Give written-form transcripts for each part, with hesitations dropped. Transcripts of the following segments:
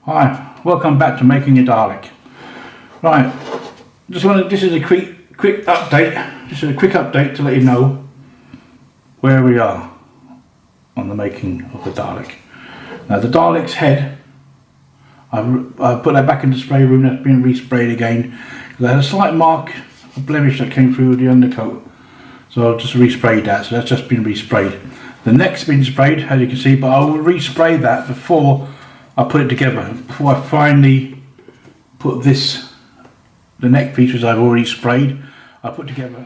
Hi, welcome back to making a Dalek. Right, this is a quick update. This is a quick update to let you know where we are on the making of the Dalek. Now the Dalek's head, I've put that back in the spray room. That's been resprayed again. I had a slight mark, a blemish that came through the undercoat, so I've just resprayed that. So that's just been resprayed. The neck's been sprayed, as you can see, but I will respray that before I put it together, before I finally put this, the neck features I've already sprayed, I put together.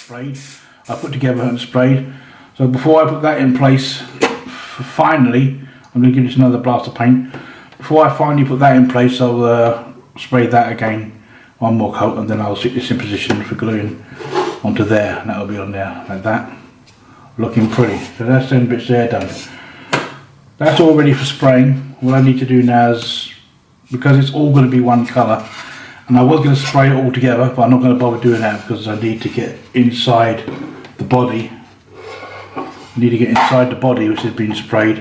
Sprayed, I put together and sprayed. So before I put that in place, finally, I'm going to give this another blast of paint. Before I finally put that in place, I'll spray that again, one more coat, and then I'll stick this in position for gluing onto there, and that'll be on there like that, looking pretty. So that's them bits there done. That's all ready for spraying. What I need to do now is, because it's all going to be one colour, and I was going to spray it all together, but I'm not going to bother doing that because I need to get inside the body. I need to get inside the body which has been sprayed.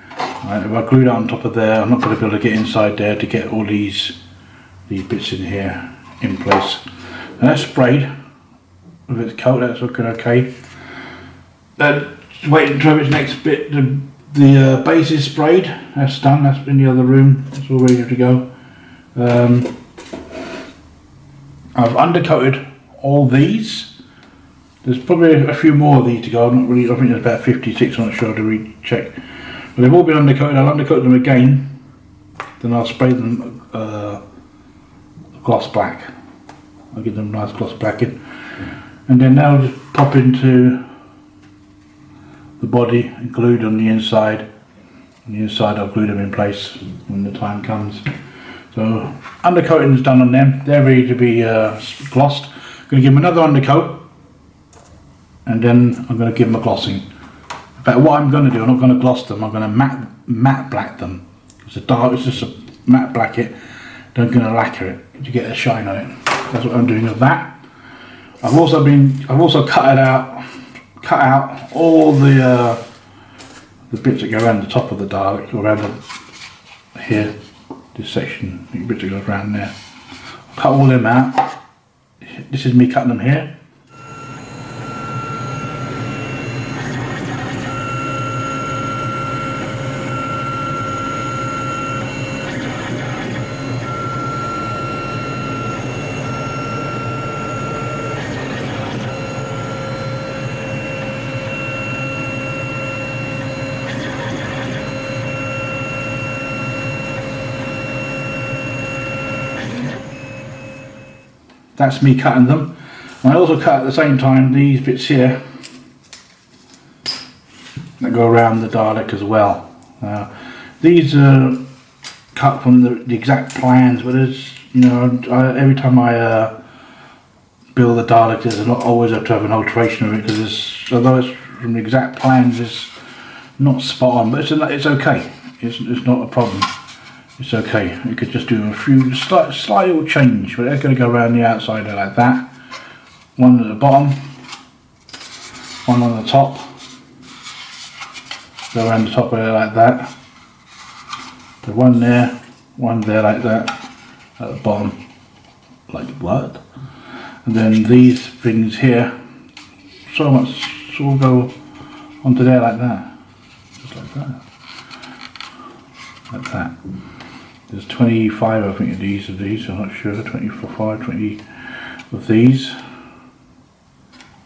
Right, if I glue that on top of there, I'm not going to be able to get inside there to get all these bits in here in place. And that's sprayed with its coat, that's looking okay. Then wait until its next bit. The base is sprayed, that's done, that's in the other room, it's all ready to go. I've undercoated all these. There's probably a few more of these to go. I'm not really, I think there's about 56, I'm not sure to recheck. But they've all been undercoated. I'll undercoat them again. Then I'll spray them gloss black. I'll give them a nice gloss blacking. And then they'll just pop into the body and glued on the inside. On the inside I'll glue them in place when the time comes. So undercoating is done on them, they're ready to be glossed. I'm going to give them another undercoat and then I'm going to give them a glossing. In fact, what I'm going to do, I'm not going to gloss them, I'm going to matte black them. It's just a matte black it, then I'm going to lacquer it to get a shine on it. That's what I'm doing with that. I've also cut out all the bits that go around the top of the Dalek, or around here. This section, the bits that goes around there. I'll cut all them out. This is me cutting them here. That's me cutting them. And I also cut at the same time these bits here that go around the Dalek as well. These are cut from the exact plans, but there's, you know, every time I build the Dalek, there's always have to have an alteration of it, because although it's from the exact plans, it's not spot on, but it's okay. It's not a problem. It's okay. You could just do a few slight little change, but they're going to go around the outside there like that. One at the bottom, one on the top. Go around the top of there like that. So one there like that. At the bottom, like what? And then these things here, so much will go onto there like that, just like that. like that. There's 25 I think of these, I'm not sure, 25, 20 of these,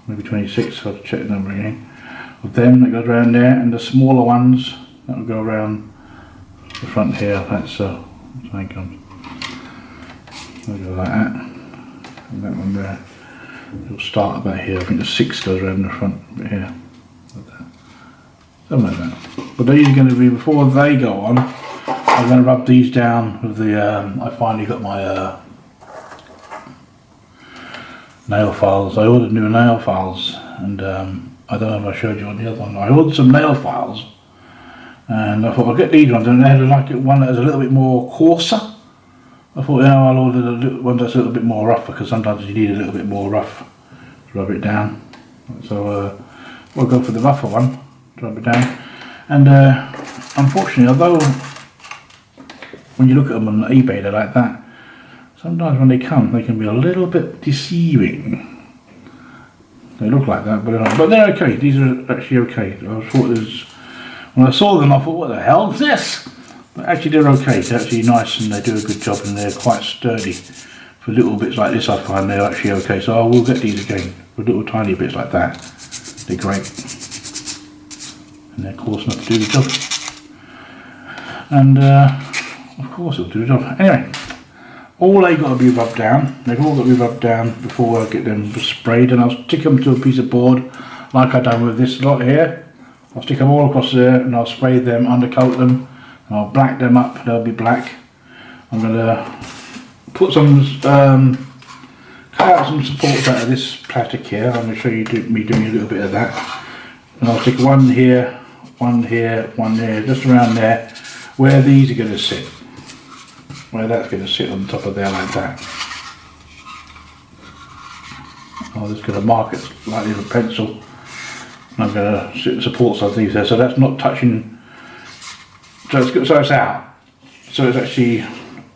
maybe 26, I'll check the number again, of them that goes around there, and the smaller ones that will go around the front here. That's how it comes. I'll go like that, and that one there, it'll start about here. I think the 6 goes around the front here, like that. Something like that. But these are going to be, before they go on, I'm going to rub these down with the, I finally got my nail files. I ordered new nail files, and I don't know if I showed you on the other one. I ordered some nail files, and I thought I'll get these ones, and they had like one that is a little bit more coarser. I thought, you know, I'll order one that's a little bit more rough, because sometimes you need a little bit more rough to rub it down. So we'll go for the rougher one to rub it down. And unfortunately, although when you look at them on eBay they're like that, sometimes when they come they can be a little bit deceiving. They look like that, but they're okay. These are actually okay. I thought when I saw them I thought, what the hell is this? But actually they're okay. They're actually nice, and they do a good job, and they're quite sturdy. For little bits like this I find they're actually okay. So I will get these again. For little tiny bits like that, they're great. And they're coarse enough to do the job. And of course it'll do the job. Anyway, all they got to be rubbed down. They've all got to be rubbed down before I get them sprayed, and I'll stick them to a piece of board like I've done with this lot here. I'll stick them all across there, and I'll spray them, undercoat them, and I'll black them up. They'll be black. I'm going to put some, cut out some supports out of this plastic here. I'm going to show you me doing a little bit of that. And I'll stick one here, one here, one there, just around there, where these are going to sit. Where that's going to sit on top of there like that. I'm just going to mark it lightly with a pencil. And I'm going to sit supports of these there, so that's not touching. So it's out. So it's actually,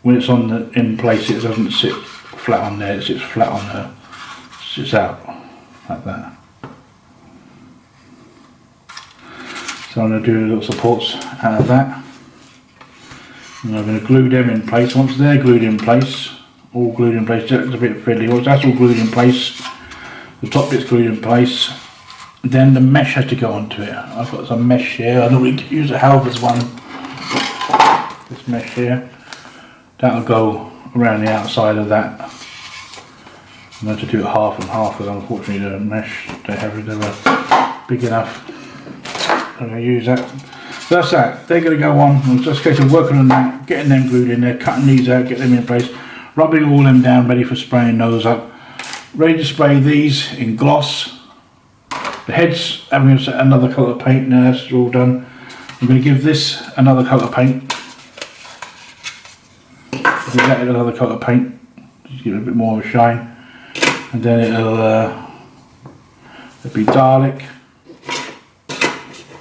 when it's in place, it doesn't sit flat on there. It sits flat on there. It sits out like that. So I'm going to do little supports out of that. And I'm going to glue them in place. Once they're glued in place, all glued in place, that's a bit fiddly. Once that's all glued in place, the top bit's glued in place, then the mesh has to go onto it. I've got some mesh here. I normally use a Halvers one. This mesh here. That'll go around the outside of that. I'm going to do it half and half, because unfortunately the mesh they have is never big enough. I'm going to use that. So that's that. They're going to go on. It's just a case of working on that, getting them glued in there, cutting these out, getting them in place, rubbing all them down, ready for spraying those up. Ready to spray these in gloss. The heads, having another coat of paint. Now that's all done. I'm going to give this another coat of paint. Give that another coat of paint. Just give it a bit more of a shine. And then it'll be DALEK.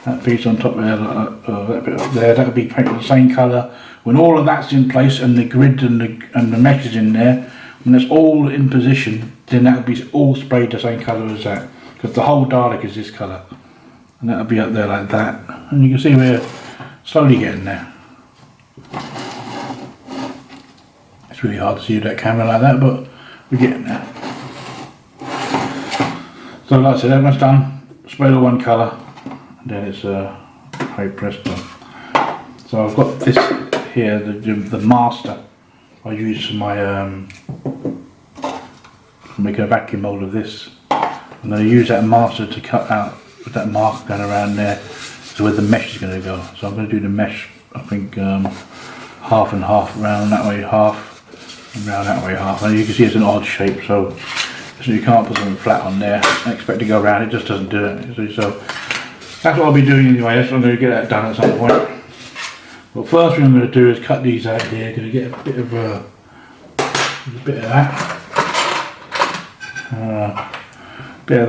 That piece on top there, that bit up there, that'll be painted the same colour. When all of that's in place and the grid and the mesh is in there, when it's all in position, then that'll be all sprayed the same colour as that. Because the whole DALEK is this colour. And that'll be up there like that. And you can see we're slowly getting there. It's really hard to see with that camera like that, but we're getting there. So like I said, everyone's done. Sprayed all one colour. Then it's high presto. So I've got this here, the master I use for my making a vacuum mould of this. I'm going to use that master to cut out with that mark going around there, so where the mesh is going to go. So I'm going to do the mesh, I think half and half, round that way half, and round that way half. And you can see it's an odd shape, so you can't put something flat on there and expect to go around. It just doesn't do it. So that's what I'll be doing anyway. So I'm going to get that done at some point. But first thing I'm going to do is cut these out here. Going to get a bit of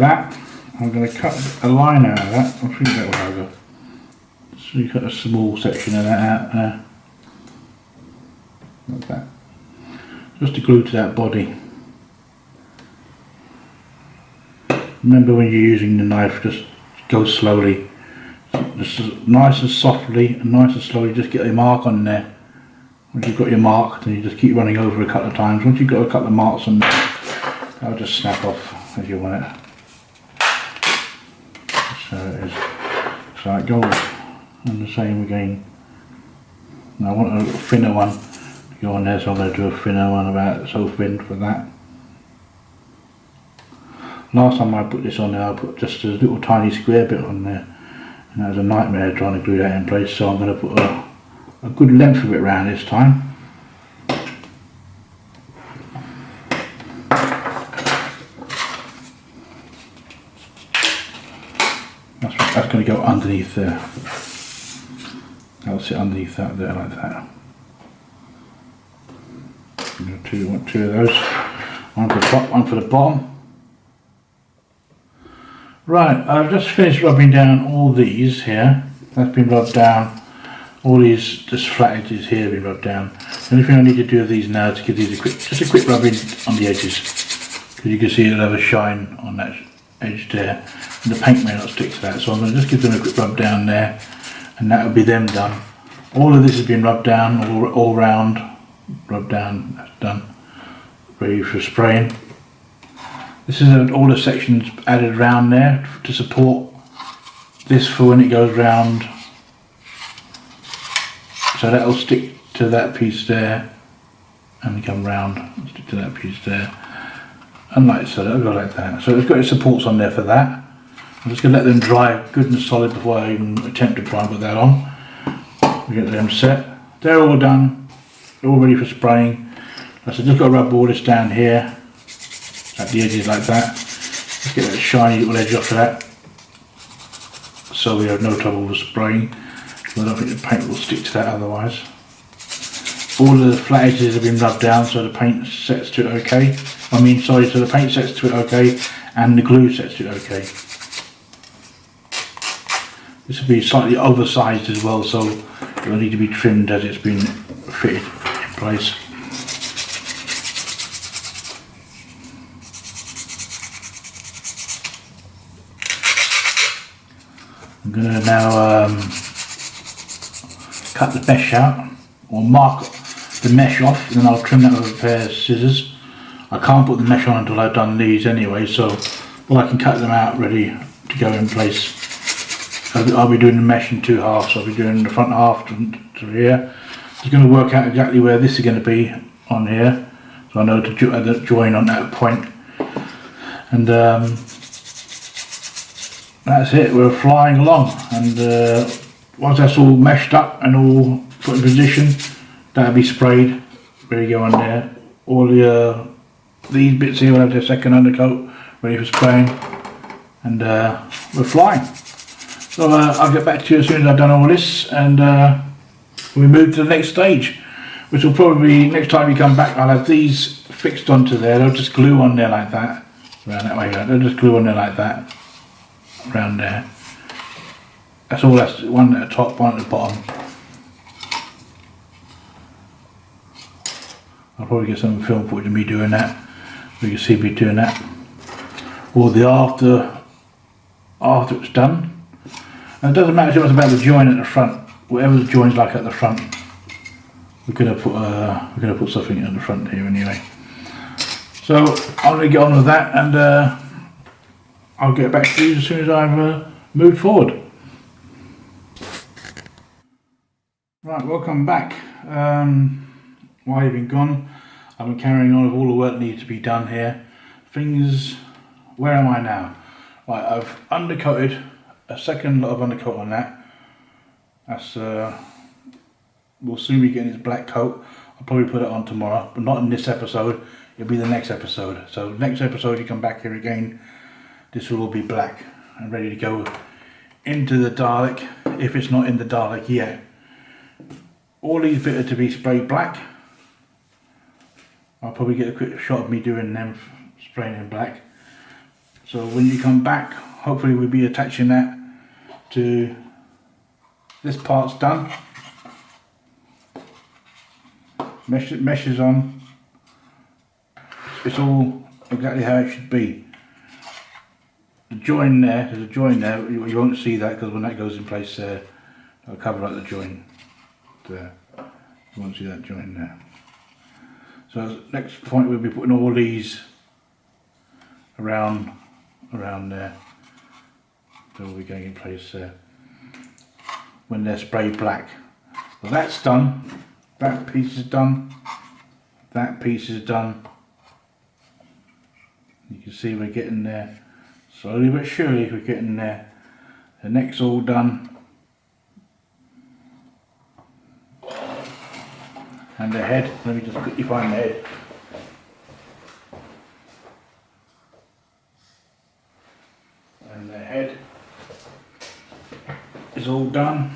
that. I'm going to cut a line out of that. I think that will have a. So you cut a small section of that out there. Like that. Just to glue to that body. Remember when you're using the knife, just go slowly. just nice and softly and nice and slowly, just get a mark on there. Once you've got your mark, then you just keep running over a couple of times. Once you've got a couple of marks on there, that'll just snap off as you want it. So it is. So it goes, and the same again. Now I want a thinner one to go on there, so I'm going to do a thinner one, about so thin for that. Last time I put this on there, I put just a little tiny square bit on there, and that was a nightmare trying to glue that in place. So I'm going to put a good length of it around this time. That's going to go underneath there. That'll sit underneath that there like that. Want two of those. One for the top, one for the bottom. Right, I've just finished rubbing down all these here. That's been rubbed down. All these just flat edges here have been rubbed down. The only thing I need to do with these now is to give these just a quick rubbing on the edges, because you can see it'll have a shine on that edge there, and the paint may not stick to that. So I'm going to just give them a quick rub down there, and that will be them done. All of this has been rubbed down, all round, rubbed down. That's done. Ready for spraying. This is all the sections added around there to support this for when it goes round. So that will stick to that piece there and come round and stick to that piece there. And like so, that'll go like that. So it's got its supports on there for that. I'm just going to let them dry good and solid before I even attempt to try and put that on. We get them set. They're all done. They're all ready for spraying. So I've just got to rub all this down here at the edges like that. Let's get that shiny little edge off of that, so we have no trouble with spraying. I don't think the paint will stick to that otherwise. All of the flat edges have been rubbed down, so the paint sets to it okay. So the paint sets to it okay, and the glue sets to it okay. This will be slightly oversized as well, so it will need to be trimmed as it's been fitted in place. I'm going to now cut the mesh out, or mark the mesh off, and then I'll trim that with a pair of scissors. I can't put the mesh on until I've done these anyway, so I can cut them out ready to go in place. I'll be doing the mesh in two halves. I'll be doing the front half to here. Just going to work out exactly where this is going to be on here, so I know to join on that point. And that's it, we're flying along, and once that's all meshed up and all put in position, that'll be sprayed, ready to go on there. All these bits here will have their second undercoat, ready for spraying, and we're flying. So I'll get back to you as soon as I've done all this, and we move to the next stage, which will probably be, next time you come back, I'll have these fixed onto there. They'll just glue on there like that, around that way, they'll just glue on there like that, around there. That's all, that's one at the top, one at the bottom. I'll probably get some film footage of me doing that, so you can see me doing that. Or the after it's done. And it doesn't matter too much about the join at the front. Whatever the join's like at the front, we're gonna put something at the front here anyway. So I'm gonna get on with that, and I'll get back to you as soon as I've moved forward. Right, welcome back. While you've been gone, I've been carrying on with all the work that needs to be done here. Where am I now? Right, I've undercoated a second lot of undercoat on that. That's we'll soon be getting this black coat. I'll probably put it on tomorrow, but not in this episode. It'll be the next episode. So next episode you come back here again, this will all be black and ready to go into the DALEK, if it's not in the DALEK yet. All these bits are to be sprayed black. I'll probably get a quick shot of me doing them, spraying in black. So when you come back, hopefully we'll be attaching that to this part's done. Mesh is on. It's all exactly how it should be. The join there. There's a join there. You won't see that because when that goes in place there, I'll cover up the join there. You won't see that join there. So next point we'll be putting all these around there. So we'll be going in place there when they're sprayed black. So that's done. That piece is done. That piece is done. You can see we're getting there. Slowly but surely we're getting there. The neck's all done. And the head, let me just quickly find the head. And the head is all done.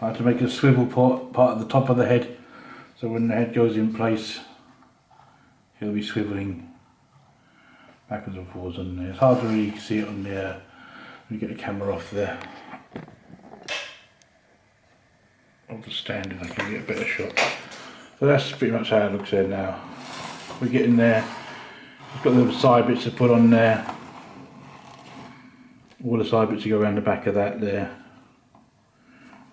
I have to make a swivel part at the top of the head, so when the head goes in place, it'll be swiveling backwards and forwards on there. It's hard to really see it on there. Let me get the camera off there. I'll just stand and I can get a better shot. So that's pretty much how it looks there now. We're getting there. We've got the side bits to put on there. All the side bits to go around the back of that there.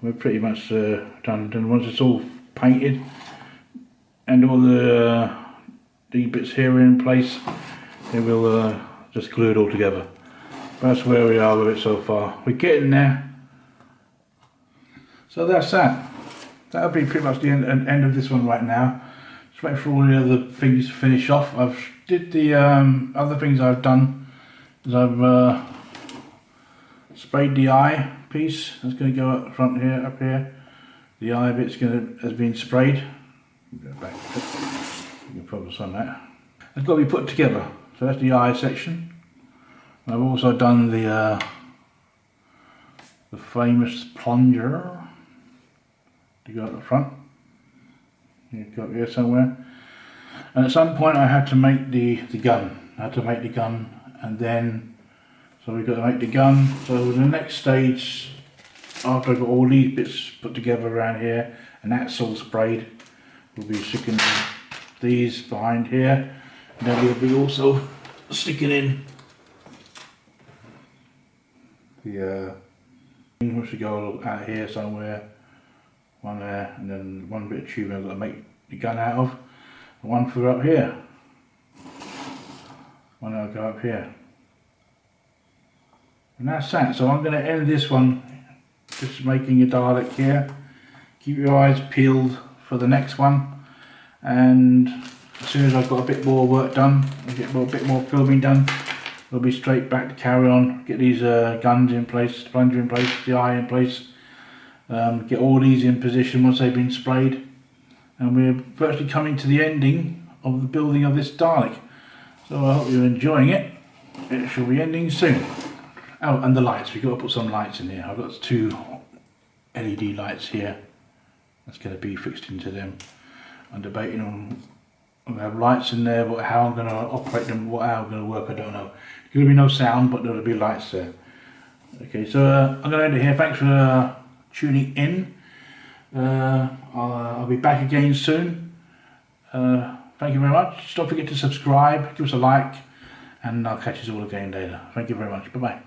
We're pretty much done. And once it's all painted and all the bits here are in place, then we'll just glue it all together. That's where we are with it so far. We're getting there. So that's that. That'll be pretty much the end of this one right now. Just wait for all the other things to finish off. I've did the other things I've done is I've sprayed the eye piece. That's going to go up front here, up here. The eye bit's has been sprayed. Go back. You can focus on that. It's got to be put together. So that's the eye section. I've also done the famous plunger to go at the front. You've got here somewhere. And at some point I had to make the gun. I had to make the gun, and then so we've got to make the gun. So the next stage, after I've got all these bits put together around here and that's all sprayed, we'll be sticking these behind here, and then we'll be also sticking in the which should go out here somewhere, one there, and then one bit of tube I've got to make the gun out of, and one for up here, one that'll go up here, and that's that. So I'm going to end this one just making a Dalek here. Keep your eyes peeled for the next one, and as soon as I've got a bit more work done, a bit more filming done, we'll be straight back to carry on, get these guns in place, the plunger in place, the eye in place, get all these in position once they've been sprayed, and we're virtually coming to the ending of the building of this Dalek. So I hope you're enjoying it. It shall be ending soon. Oh, and the lights, we've got to put some lights in here. I've got 2 LED lights here. That's going to be fixed into them. I'm debating on, I'm going to have lights in there, but how I'm going to operate them, how I'm going to work, I don't know. There's going to be no sound, but there'll be lights there. Okay, so I'm going to end it here. Thanks for tuning in. I'll be back again soon. Thank you very much. Don't forget to subscribe, give us a like, and I'll catch you all again later. Thank you very much. Bye-bye.